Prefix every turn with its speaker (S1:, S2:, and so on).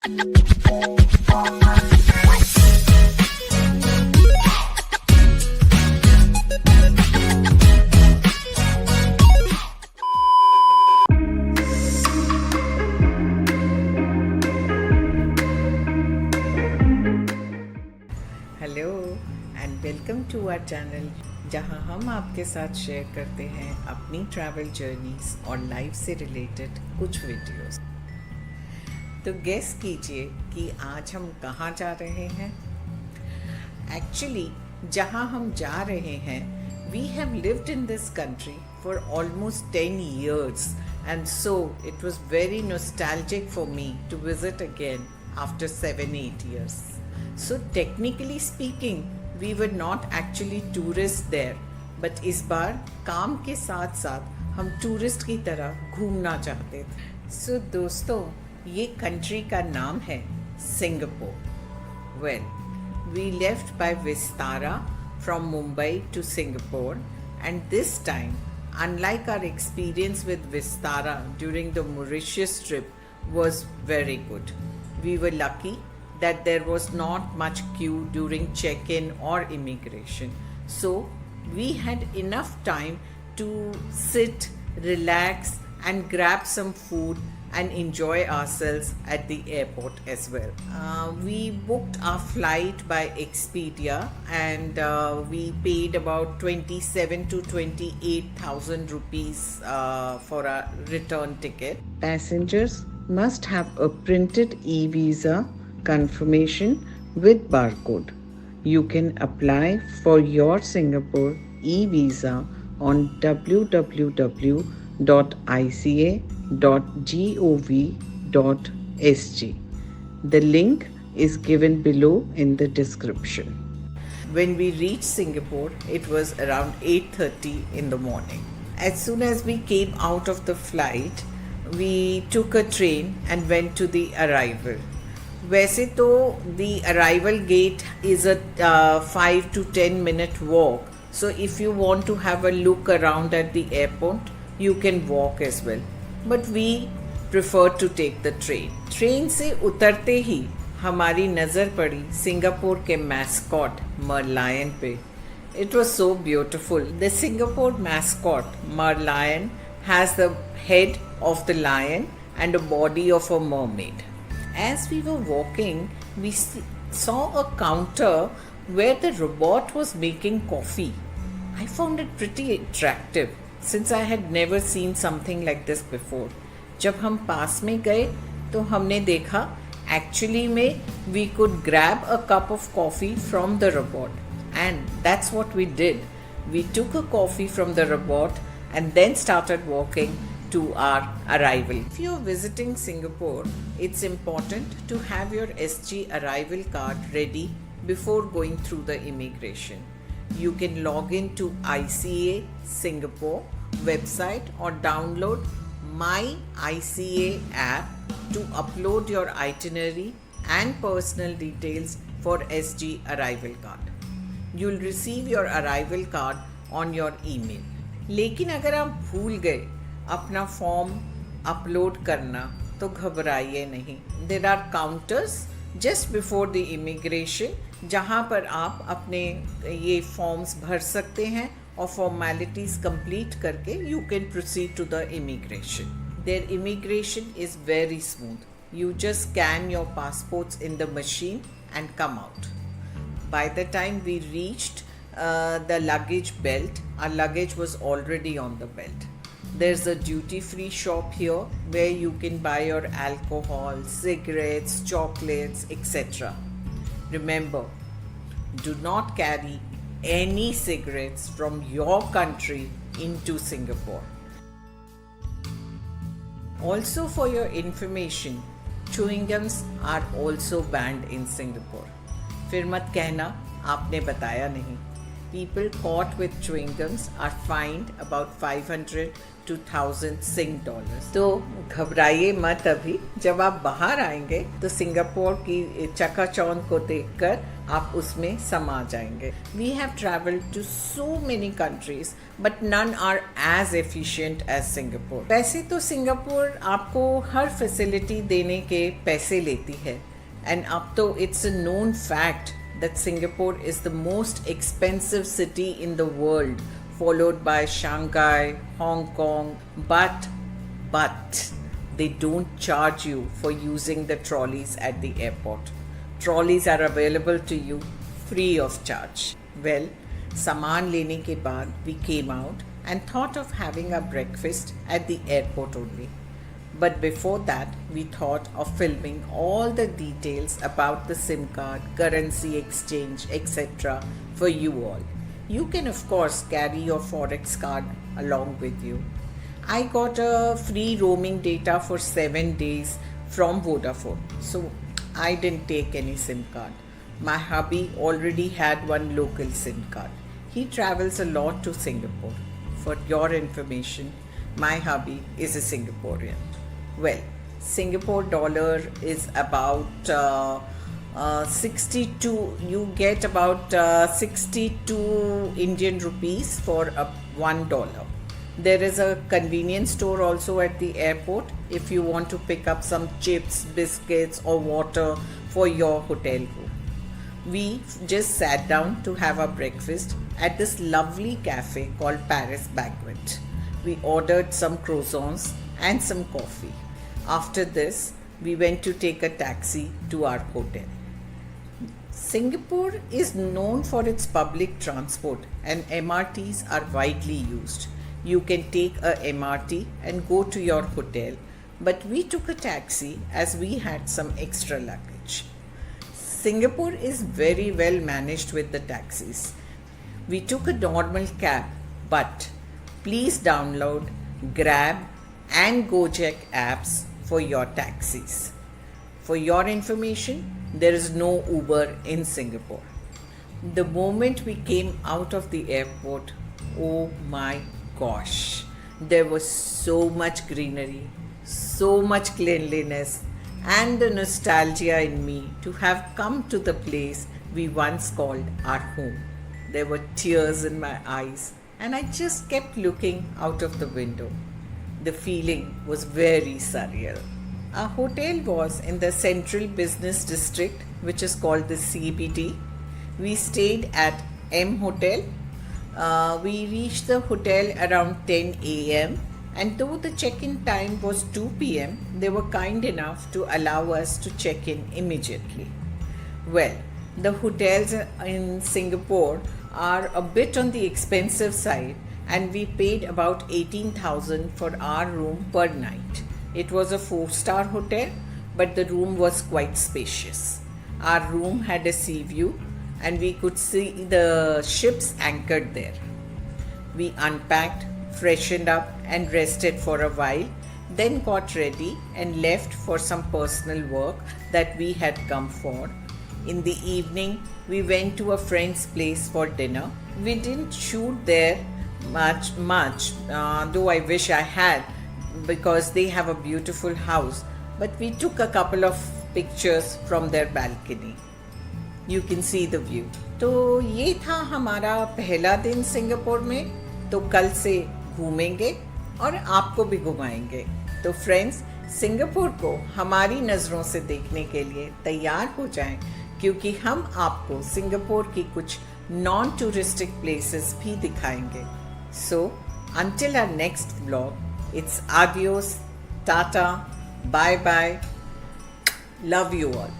S1: Hello and welcome to our channel, जहां हम आपके साथ शेयर करते हैं अपनी ट्रैवल जर्नीज और लाइफ से रिलेटेड कुछ वीडियोस। तो गेस कीजिए कि आज हम कहां जा रहे हैं। एक्चुअली जहां हम जा रहे हैं, we have lived in this country for almost 10 years and so it was very nostalgic for me to visit again after 7-8 years. So technically speaking, we were not actually tourists there, but इस बार काम के साथ साथ हम tourist की तरह घूमना चाहते थे। So दोस्तों, ये कंट्री का नाम है Singapore. Well, we left by Vistara from Mumbai to Singapore, and this time, unlike our experience with Vistara during the Mauritius trip, was very good. We were lucky that there was not much queue during check-in or immigration. So we had enough time to sit, relax and grab some food and enjoy ourselves at the airport as well. We booked our flight by Expedia and we paid about 27 to 28,000 rupees for our return ticket. Passengers must have a printed e-visa confirmation with barcode. You can apply for your Singapore e-visa on www.ica.gov.sg. The link is given below in the description. When we reached Singapore, it was around 8:30 in the morning. As soon as we came out of the flight, we took a train and went to the arrival. वैसे तो the arrival gate is a 5 to 10 minute walk, so if you want to have a look around at the airport, you can walk as well, but we prefer to take the train. Train से उतरते ही हमारी नज़र पड़ी Singapore के mascot मरलायन पे. It was so beautiful. The Singapore mascot Merlion has the head of the lion and a body of a mermaid. As we were walking, we saw a counter where the robot was making coffee. I found it pretty attractive since I had never seen something like this before. जब हम पास में गए तो हमने देखा actually में we could grab a cup of coffee from the robot, and that's what we did. We took a coffee from the robot and then started walking to our arrival. If you're visiting Singapore, it's important to have your SG arrival card ready before going through the immigration. You can log in to ICA Singapore website or download My ICA app to upload your itinerary and personal details for SG arrival card. You'll receive your arrival card on your email. लेकिन अगर आप भूल गए अपना form upload करना तो घबराइए नहीं. There are counters just before the immigration जहाँ पर आप अपने ये फॉर्म्स भर सकते हैं और फॉर्मेलिटीज़ कंप्लीट करके you can proceed to the immigration. Their immigration is very smooth. You just scan your passports in the machine and come out. By the time we reached the luggage belt, our luggage was already on the belt. There's a duty-free shop here where you can buy your alcohol, cigarettes, chocolates, etc. Remember, do not carry any cigarettes from your country into Singapore. Also, for your information, chewing gums are also banned in Singapore. फिर मत कहना आपने बताया नहीं. People caught with chewing gums are fined about 500 to 1000 Sing dollars. तो घबराइए मत अभी, जब आप बाहर आएंगे तो सिंगापुर की चकाचौंध को देखकर आप उसमें समा जाएंगे. We have traveled to so many countries, but none are as efficient as Singapore. वैसे तो सिंगापुर आपको हर फैसिलिटी देने के पैसे लेती है, and अब तो it's a known fact that Singapore is the most expensive city in the world, followed by Shanghai, Hong Kong, but they don't charge you for using the trolleys at the airport. Trolleys are available to you free of charge. Well, saman lene ke baad we came out and thought of having a breakfast at the airport only. But before that, we thought of filming all the details about the SIM card, currency exchange, etc. for you all. You can of course carry your Forex card along with you. I got a free roaming data for 7 days from Vodafone, so I didn't take any SIM card. My hubby already had one local SIM card. He travels a lot to Singapore. For your information, my hubby is a Singaporean. Well, Singapore dollar is about 62. You get about 62 Indian rupees for $1. There is a convenience store also at the airport if you want to pick up some chips, biscuits or water for your hotel room. We just sat down to have our breakfast at this lovely cafe called Paris Banquet. We ordered some croissants and some coffee. After this, we went to take a taxi to our hotel. Singapore is known for its public transport and MRTs are widely used. You can take a MRT and go to your hotel, but we took a taxi as we had some extra luggage. Singapore is very well managed with the taxis. We took a normal cab, but please download Grab and Gojek apps for your taxis. For your information, there is no Uber in Singapore. The moment we came out of the airport, oh my gosh, there was so much greenery, so much cleanliness, and the nostalgia in me to have come to the place we once called our home. There were tears in my eyes, and I just kept looking out of the window. The feeling was very surreal. Our hotel was in the Central Business District, which is called the CBD. We stayed at M Hotel. We reached the hotel around 10 a.m. and though the check-in time was 2 p.m., they were kind enough to allow us to check in immediately. Well, the hotels in Singapore are a bit on the expensive side, and we paid about 18,000 for our room per night. It was a 4-star hotel, but the room was quite spacious. Our room had a sea view and we could see the ships anchored there. We unpacked, freshened up and rested for a while, then got ready and left for some personal work that we had come for. In the evening, we went to a friend's place for dinner. We didn't shoot there much, though I wish I had, because they have a beautiful house, but we took a couple of pictures from their balcony. You can see the view. तो ये था हमारा पहला दिन Singapore में. तो कल से घूमेंगे और आपको भी घुमाएंगे. तो फ्रेंड्स, सिंगापुर को हमारी नज़रों से देखने के लिए तैयार हो जाएं, क्योंकि हम आपको सिंगापुर की कुछ नॉन टूरिस्टिक प्लेसेस भी दिखाएंगे. So, until our next vlog, it's adios, tata, bye bye, love you all.